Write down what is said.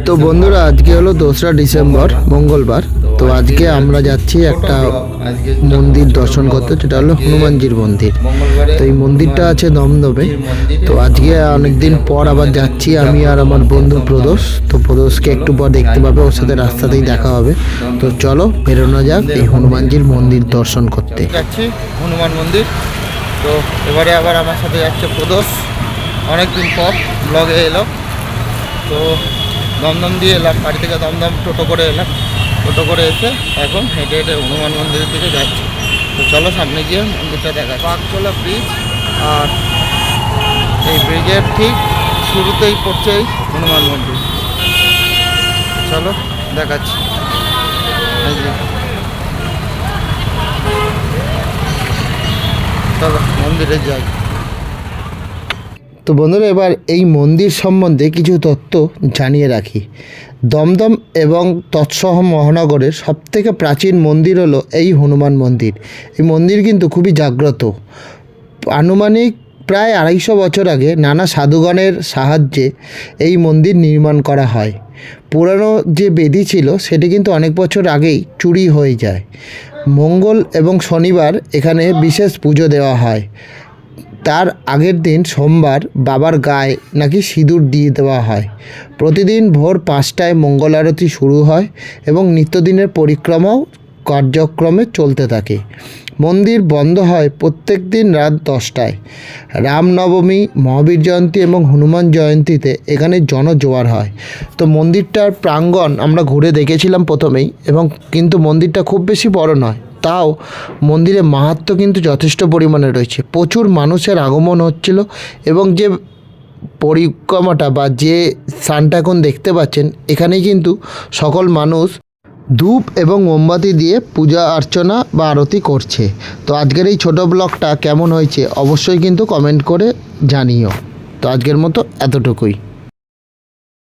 তো বন্ধুরা আজকে হলো 2রা ডিসেম্বর মঙ্গলবার। তো আজকে আমরা যাচ্ছি একটা মন্দির দর্শন করতে, যেটা হলো হনুমানজির মন্দির। তো এই মন্দিরটা আছে দমদমে। তো আজকে অনেকদিন পর আবার যাচ্ছি আমি আর আমার বন্ধু প্রদোষ। তো প্রদোষকে একটু পর দেখতে পাবে, ওর সাথে রাস্তাতেই দেখা হবে। তো চলো বেরোনো যাক এই হনুমানজির মন্দির দর্শন করতে। যাচ্ছি হনুমান মন্দির। তো এবারে আবার আমার সাথে যাচ্ছে প্রদোষ, অনেকদিন পর ব্লগে এলো। তো দমদম দিয়ে এলাম, বাড়ি থেকে দমদম টোটো করে এলাম। টোটো করে এসে এখন হেঁটে হেঁটে হনুমান মন্দিরের দিকে যাচ্ছি। তো চলো সামনে গিয়ে মন্দিরটা দেখা। পাকচলা ব্রিজ, আর এই ব্রিজের ঠিক শুরুতেই পড়ছে এই হনুমান মন্দির। চলো দেখাচ্ছি। চলো মন্দিরে যাই। তো বন্ধুরা এবার এই মন্দির সম্বন্ধে কিছু তথ্য জানিয়ে রাখি। দমদম এবং তৎসহ মহানগরের সবথেকে প্রাচীন মন্দির হলো এই হনুমান মন্দির। এই মন্দির কিন্তু খুবই জাগ্রত। আনুমানিক প্রায় 250 বছর আগে নানা সাধুগণের সাহায্যে এই মন্দির নির্মাণ করা হয়। পুরানো যে বেদি ছিল সেটি কিন্তু অনেক বছর আগেই চুরি হয়ে যায়। মঙ্গল এবং শনিবার এখানে বিশেষ পুজো দেওয়া হয়। তার আগের দিন সোমবার বাবার গায়ে নাকি সিঁদুর দিয়ে দেওয়া হয়। প্রতিদিন ভোর 5টায় মঙ্গল আরতি শুরু হয় এবং নিত্যদিনের পরিক্রমাও কার্যক্রমে চলতে থাকে। মন্দির বন্ধ হয় প্রত্যেক দিন রাত 10টায়। রামনবমী, মহাবীর জয়ন্তী এবং হনুমান জয়ন্তীতে এখানে জনজোয়ার হয়। তো মন্দিরটার প্রাঙ্গণ আমরা ঘুরে দেখেছিলাম প্রথমেই, এবং কিন্তু মন্দিরটা খুব বেশি বড় নয়। তাও মন্দিরে মাহাত্ম্য কিন্তু যথেষ্ট পরিমাণে রয়েছে। প্রচুর মানুষের আগমন হচ্ছিল, এবং যে পরিক্রমাটা বা যে স্থানটা এখন দেখতে পাচ্ছেন, এখানেই কিন্তু সকল মানুষ ধূপ এবং মোমবাতি দিয়ে পূজা অর্চনা বা আরতি করছে। তো আজকের এই ছোটো ব্লগটা কেমন হয়েছে অবশ্যই কিন্তু কমেন্ট করে জানিও। তো আজকের মতো এতটুকুই।